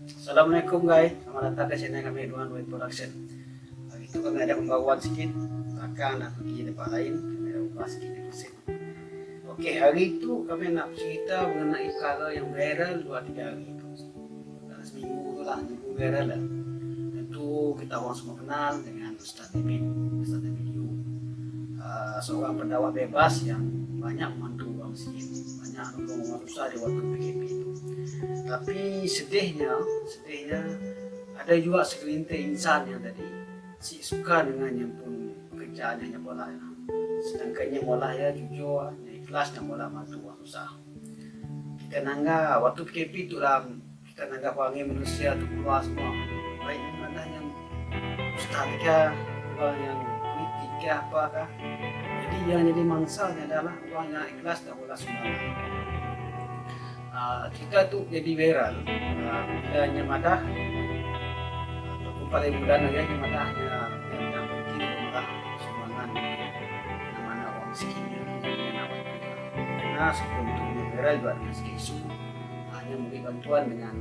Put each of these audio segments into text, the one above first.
Assalamualaikum guys, selamat datang ke channel kami Duan Win Production. Hari itu kami ada pembawaan sedikit, belakang nak pergi tempat lain, kami ada ubah sedikit mesin. Oke, hari itu kami nak cerita mengenai perkara yang viral 2-3 hari itu. Dalam seminggu tu lah, minggu viral lah. Tentu kita orang semua kenal dengan Ustaz David Yu. Seorang pendakwah bebas yang banyak membantu orang miskin, banyak nolong orang susah di waktu PKP itu. Tapi sedihnya ada juga segelintir insan yang tadi si suka dengan yang pun pekerjaan hanya bola ya. Sedangkannya bola ya jujur, yang ikhlas yang bola bantu orang susah. Kita nangga waktu PKP itu lah, kita nangga panggil manusia tu keluar semua. Baik mana yang ustaz kah, orang yang politik kah, apakah. Jadi yang jadi mangsanya adalah orang yang ikhlas dan bola sumbangan. Kita tu jadi viral bila nyamadah ataupun pada bulan ya nyamadahnya yang penting adalah sumbangan mana orang miskinnya yang apa itu karena sebelum itu viral juga dengan sedikit isu hanya memberi bantuan dengan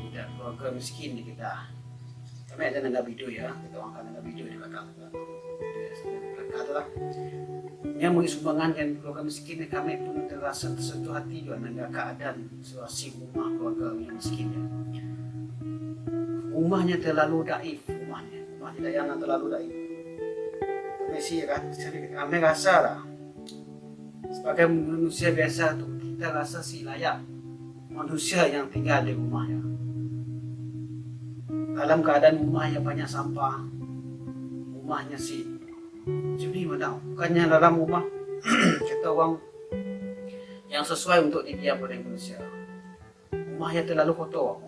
tidak keluarga miskin di kita. Kami ada nangga video ya, kita orang akan nangga video di belakang adalah yang memberi sumbangan dan keluarga miskin, kami pun terasa tersentuh hati juga dengan keadaan situasi rumah keluarga yang miskin. Rumahnya terlalu daif, rumahnya Dayana terlalu daif. Kami rasa lah sebagai manusia biasa tu kita rasa si layak manusia yang tinggal di rumahnya. Dalam keadaan rumahnya banyak sampah, rumahnya si jadi mana bukannya dalam rumah kita orang yang sesuai untuk didiam oleh manusia. Rumahnya terlalu kotor,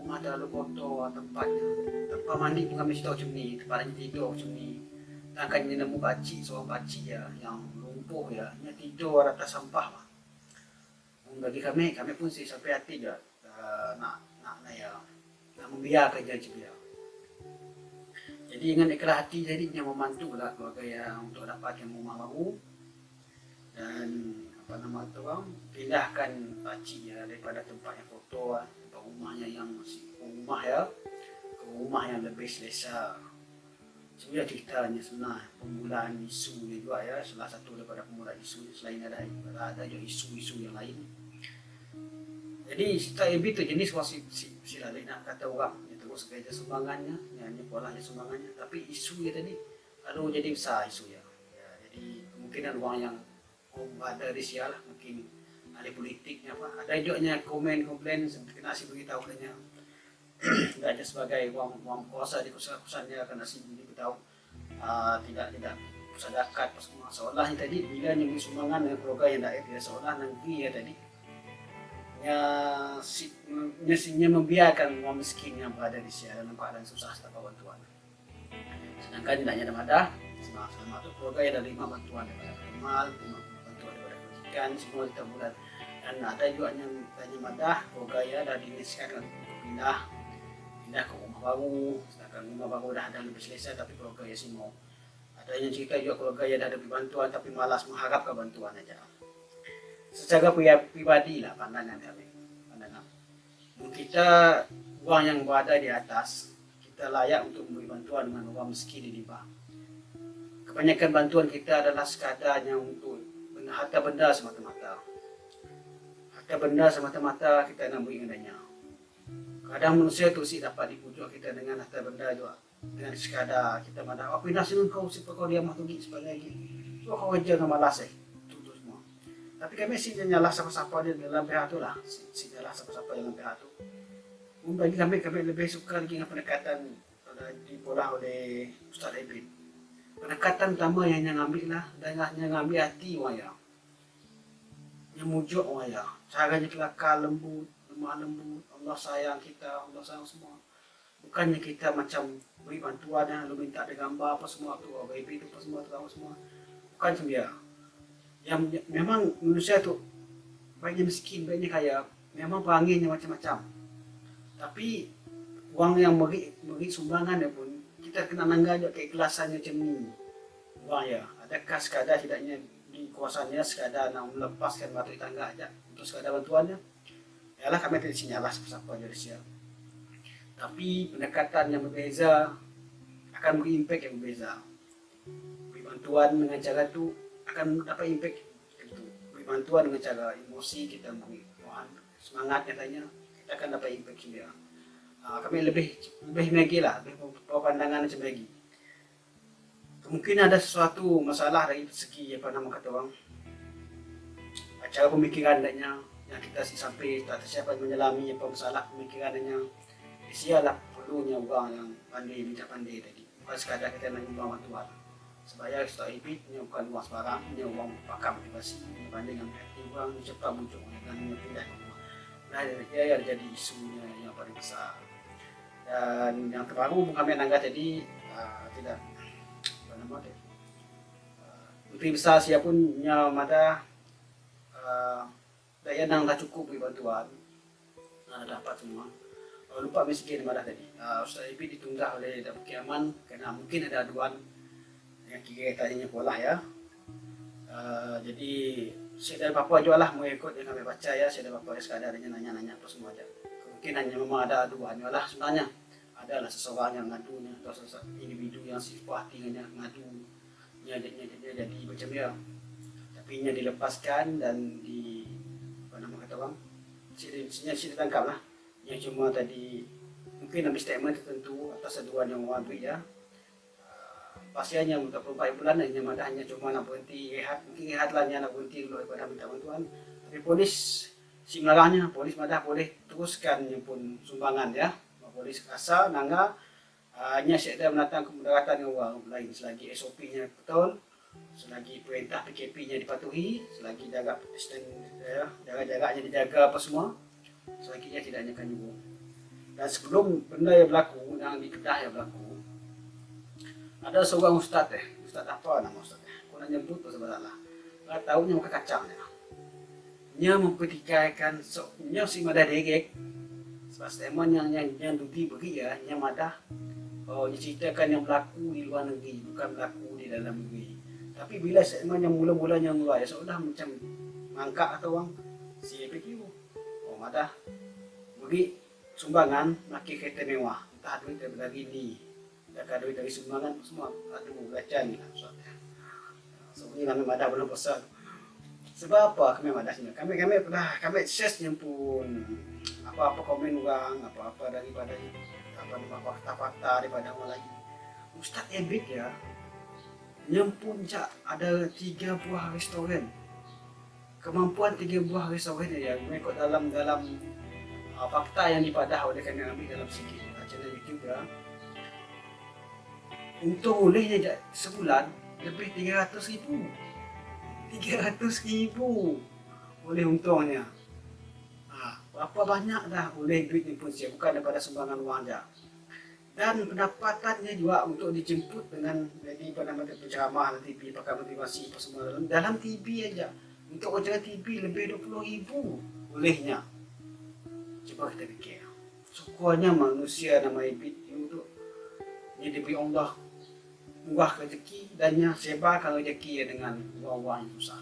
tempatnya tempat mandi pun kami tahu macam ni, tempatnya tidur macam ni. Dan kan nemu seorang pakcik ya yang lumpuh ya, dia tidur atas sampah lah. Bagi kami pun sampai hati je nak membiarkan dia macam dia. Jadi dengan ikhlas hati jadinya membantu lah keluarga yang untuk dapatkan rumah baru dan pindahkan pakcik ya daripada tempat yang kotor, tempat rumahnya yang rumah ya ke rumah yang lebih selesa. Sebenarnya ceritanya sebenarnya permulaan isu juga ya, salah satu daripada permulaan isu selain ada juga isu-isu yang lain. Jadi cerita itu jenis si lain nak kata orang terus kerja sumbangannya, hanya polanya sumbangannya, tapi isu dia tadi lalu jadi besar isu ya. Jadi kemungkinan orang yang ada risiko lah, mungkin ahli politiknya apa, ada juga komen kena si beritahu katanya, tidak hanya sebagai orang kuasa di kuasa-kuasanya kena si beritahu tidak sedekah pas semua seolah tadi bila nyebut sumbangan dengan keluarga yang daerah dia seolah negeri ya tadi nya membiarkan orang miskin yang berada di sini dalam keadaan susah tanpa bantuan. Sedangkan tidaknya ada madah, selama itu keluarga yang ada 5 bantuan daripada Kemal, 5 bantuan daripada pendidikan, semua kita bulan. Dan ada juga yang tanya madah, keluarga yang ada diniskan untuk pindah ke rumah baru. Sedangkan rumah baru dah ada lebih selesai tapi keluarga yang semua. Ada yang cerita juga keluarga yang ada bantuan tapi malas mengharapkan bantuan aja. Secara pribadi lah pandangan kami. Kita orang yang berada di atas, kita layak untuk memberi bantuan dengan orang miskin di bawah. Kebanyakan bantuan kita adalah sekadarnya untuk harta benda semata-mata. Harta benda semata-mata kita nak beri dengannya. Kadang manusia tu dapat dipujuk kita dengan harta benda juga. Dengan sekadar kita madah, apa nak senang kau siapa kau diam tu sebagai lagi. So kau kerja dengan malas tapi kami sih nyalah siapa-siapa di dalam pihak tu lah, nyalah siapa-siapa dalam pihak tu. Bagi kami lebih suka lagi dengan pendekatan dibola oleh Ustaz David. Pendekatan utama yang ngambil lah, dan yang ngambil hati orang ya, yang mujuk orang ya, caranya kelakar lembut, lemah lembut, Allah sayang kita, Allah sayang semua. Bukannya kita macam beri bantuan yang lalu minta ada gambar apa semua tu, baby tu apa semua, bukan macam dia. Yang memang manusia tu baiknya miskin, baiknya kaya, memang peranginya macam-macam. Tapi orang yang beri sumbangan dia pun kita kena nangga juga keikhlasannya macam ni. Orang ya, adakah sekadar tidaknya di kuasanya sekadar nak melepaskan batu tangga aja untuk sekadar bantuannya. Yalah kami tidak sinyalah siapa jadi siapa. Tapi pendekatan yang berbeza akan berimpact yang berbeza. Beri bantuan dengan cara itu akan dapat impact itu. Beri bantuan dengan cara emosi kita beri semangat katanya, kita akan dapat impact dia. Kami lebih lagi lah, lebih pandangan macam lagi. Mungkin ada sesuatu masalah dari segi apa nama kata orang, cara pemikiran adanya yang kita sampai tak siapa menyelami apa masalah pemikiran adanya. Sialah perlunya orang yang pandai minta pandai tadi. Bukan sekadar kita nak nyumbang bantuan. Sebaya kita ibitnya bukan uang sebarang, punya uang pakar motivasi. Pandai dengan hati orang cepat muncul dengan pindah ke rumah. Nah, dia jadi isunya yang paling besar. Dan yang terbaru kami nangga tadi tidak apa nama dia. Menteri besar siapun nya mata daya nang tak cukup beri bantuan. Dapat semua. Lupa miskin madah tadi. Ustaz Ibit ditunggah oleh Dapur Kiaman kerana mungkin ada aduan yang kira tadinya pola ya. Jadi saya dari Papua juga lah mengikut yang kami baca ya. Saya dari Papua sekadarnya nanya-nanya apa semua aja. Mungkin hanya memang ada aduan lah sebenarnya. Adalah seseorang yang ngadunya atau individu yang simpatinya ngadu jadi macam dia. Tapi nya dilepaskan dan di apa nama kata bang? Sini ditangkap lah. Yang cuma tadi mungkin ambil statement tertentu atas aduan yang orang ambil ya. Pastinya untuk 24 bulan hanya cuma nak berhenti rehat, mungkin rehat lah nak berhenti dulu daripada minta bantuan. Tapi polis si melarangnya, polis madah boleh teruskan yang pun sumbangan ya. Polis rasa nangga hanya saya menatang kemudaratan dengan orang lain selagi SOP-nya betul, selagi perintah PKP-nya dipatuhi, selagi jarak-jaraknya dijaga apa semua. Selagi ia tidak akan nyuruh. Dan sebelum benda yang berlaku, yang di Kedah yang berlaku, ada seorang ustaz ustaz apa nama ustaz aku nak nyebut sebenarnya. Tak tahu nya muka kacang ya. Nya mempertikaikan nya si madah degek. Sebab statement yang dudi beri ya, nya madah dia ceritakan yang berlaku di luar negeri, bukan berlaku di dalam negeri. Tapi bila statement yang mula-mulanya mulai, ya seolah macam mangkak atau orang si PQ. Madah beri sumbangan nakik kereta mewah, entah duit dari ini, entah duit dari sumbangan semua. Aduh, gacan lah soalnya. Sebenarnya kami madah belum besar. Sebab apa kami madah sini? Kami access yang pun apa-apa komen orang, apa-apa daripada fakta-fakta daripada orang lain. Ustaz Ebit ya, yang pun ada 3 buah restoran. Kemampuan 3 buah restoran ya mengikut dalam fakta yang dipadah oleh kami ambil dalam sikit channel YouTube ya. Untuk olehnya sebulan lebih 300,000 oleh untungnya. Berapa banyak dah oleh duit ni pun siap, bukan daripada sumbangan wang saja. Dan pendapatannya juga untuk dijemput dengan jadi penceramah TV, pakar motivasi apa semua dalam TV aja. Untuk wawancara TV lebih 20,000 olehnya. Coba kita fikir. Syukurnya manusia nama Ibit itu dia diberi Allah murah rezeki dan yang sebarkan rezeki dengan orang-orang yang susah.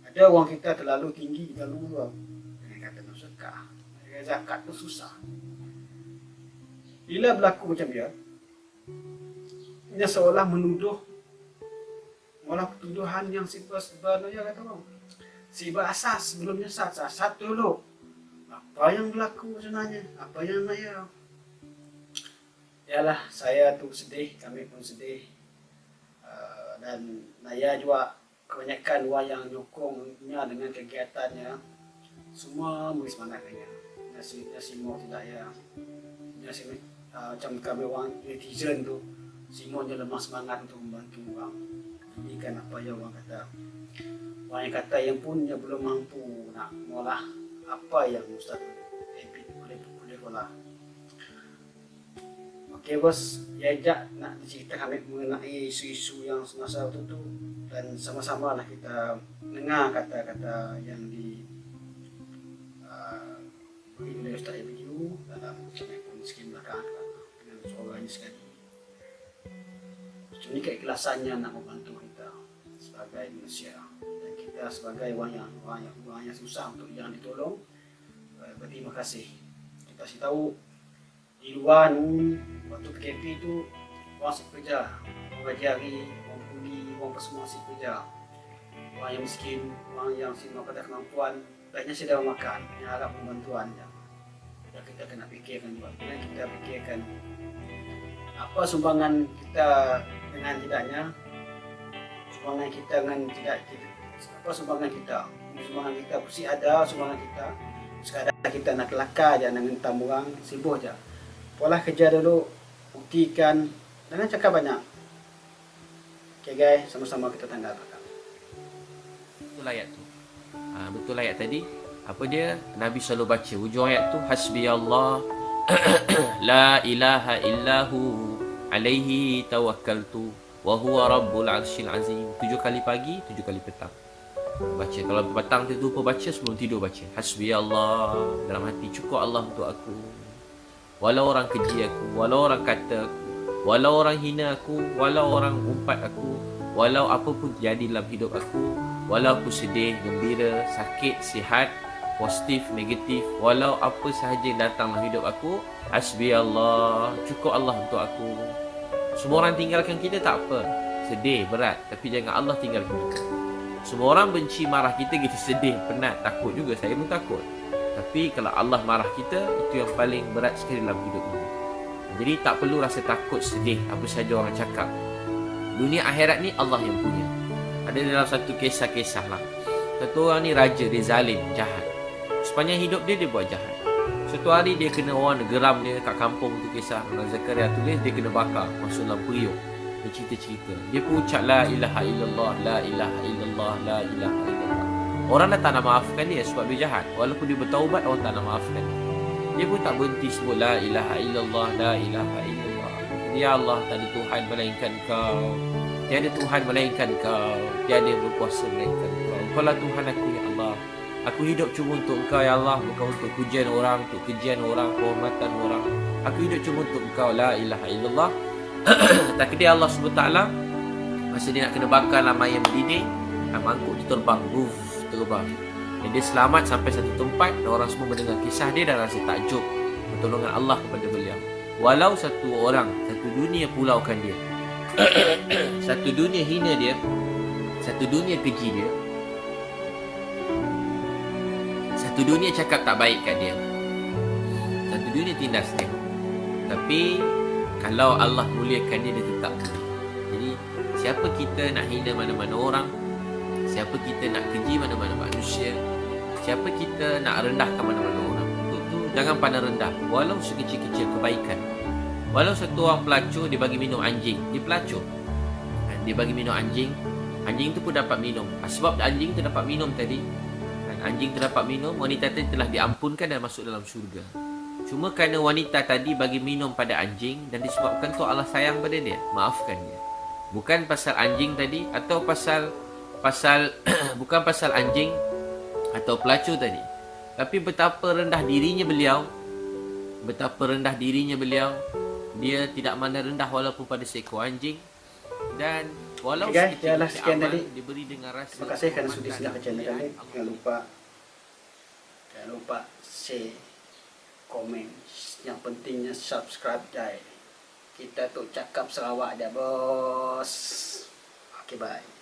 Ada orang kita terlalu tinggi, terlalu luar. Dengan kata sedekah, zakat tu susah. Bila berlaku macam dia, dia seolah menuduh, malah tuduhan yang sebenarnya kata orang. Sibah asas sebelumnya sat dulu. Apa yang berlaku sebenarnya? Apa yang Naya? Yalah, saya tu sedih, kami pun sedih. Dan Naya juga kebanyakan orang yang nyokongnya dengan kegiatannya. Semua beri semangat Naya. Nasi mau tidak ya. Nasi macam kami orang netizen tu, semua dia lemah semangat untuk membantu orang. Ini kan apa yang orang kata. Orang yang kata yang pun dia belum mampu nak mengolah apa yang Ustaz Ebit boleh olah. Okey bos, ajak nak diceritakan kami mengenai isu-isu yang semasa waktu tu dan sama-sama lah kita dengar kata-kata yang beri oleh Ustaz Ebit dalam skim belakang dengan suaranya sekali. Ini keikhlasannya nak membantu kita sebagai manusia. Kita sebagai orang yang susah untuk yang ditolong, berterima kasih. Kita kasih tahu di luar waktu PKP itu orang asyik kerja, orang gaji hari, orang kuli, orang semua asyik kerja. Orang yang miskin, orang yang semua pada kemampuan, banyak sedang makan, yang harap bantuan. Ya, kita kena fikirkan juga. Kita fikirkan apa sumbangan kita dengan tidaknya, sumbangan kita dengan tidak, apa sumbangan kita mesti ada sumbangan kita. Sekadar kita nak kelakar aja dengan tamburan sibuk aja. Pola kerja dulu, buktikan, jangan cakap banyak. Okay guys, sama-sama kita tanda belakang. Betul ayat tu. Betul ayat tadi. Apa dia? Nabi selalu baca hujung ayat tu, hasbi Allah la ilaha illahu alaihi tawakkaltu wa huwa rabbul arsyil azim. 7 kali pagi, 7 kali petang. Baca. Kalau petang tu lupa baca, sebelum tidur baca. Hasbi Allah, dalam hati, cukup Allah untuk aku. Walau orang keji aku, walau orang kata aku, walau orang hina aku, walau orang umpat aku, walau apa pun jadi dalam hidup aku, walau aku sedih, gembira, sakit, sihat, positif, negatif, walau apa sahaja yang datang dalam hidup aku, hasbi Allah, cukup Allah untuk aku. Semua orang tinggalkan kita tak apa, sedih, berat, tapi jangan Allah tinggalkan kita. Semua orang benci, marah kita, kita sedih, penat, takut juga, saya pun takut. Tapi kalau Allah marah kita, itu yang paling berat sekali dalam hidup ini. Jadi tak perlu rasa takut, sedih, apa sahaja orang cakap. Dunia akhirat ni Allah yang punya. Ada dalam satu kisah-kisah lah, satu orang ni raja, dia zalim, jahat. Sepanjang hidup dia buat jahat. Satu hari dia kena orang geram dia kat kampung tu, kisah Nabi Zakaria tulis, dia kena bakar masuk dalam periuk. Dia cerita-cerita, dia pun ucap la ilaha illallah, la ilaha illallah, la ilaha illallah. Orang dah tak nak maafkan dia sebab dia jahat. Walaupun dia bertaubat, orang tak nak maafkan dia. Dia pun tak berhenti sebut la ilaha illallah, la ilaha illallah. Ya Allah, tak ada Tuhan melainkan Kau, tiada Tuhan melainkan Kau, tiada berkuasa melainkan Kau. Kau lah Tuhan aku, ya Allah. Aku hidup cuma untuk Engkau, ya Allah, bukan untuk pujian orang, untuk kejian orang, kehormatan orang. Aku hidup cuma untuk Engkau, la ilaha illallah. Takdir Allah SWT, masa dia nak kena bakar lama yang mendidih, mangkuk tu terbang, terbang. Dan dia selamat sampai satu tempat, dan orang semua mendengar kisah dia dan rasa takjub pertolongan Allah kepada beliau. Walau satu orang, satu dunia pulaukan dia, satu dunia hina dia, satu dunia keji dia, satu dunia cakap tak baik kat dia, satu dunia tindas dia, tapi kalau Allah muliakan dia, dia tetap mulia. Jadi siapa kita nak hina mana-mana orang, siapa kita nak keji mana-mana manusia, siapa kita nak rendahkan mana-mana orang, itu jangan pandang rendah. Walau sekecil-kecil kebaikan. Walau satu orang pelacur, dia bagi minum anjing, dia pelacur, dia bagi minum anjing, anjing tu pun dapat minum. Sebab anjing tu dapat minum tadi, anjing tu dapat minum, wanita tadi telah diampunkan dan masuk dalam syurga. Cuma kerana wanita tadi bagi minum pada anjing, dan disebabkan tu Allah sayang pada dia, maafkan dia. Bukan pasal anjing tadi, atau pasal bukan pasal anjing atau pelacur tadi, tapi betapa rendah dirinya beliau, betapa rendah dirinya beliau. Dia tidak mandang rendah walaupun pada seekor anjing. Dan walau sekian tadi, diberi dengan rasa. Terima kasih kerana sudi sedang ke channel kami. Jangan lupa share, komen. Yang pentingnya subscribe guys. Kita tu cakap Sarawak aja bos. Okay, bye.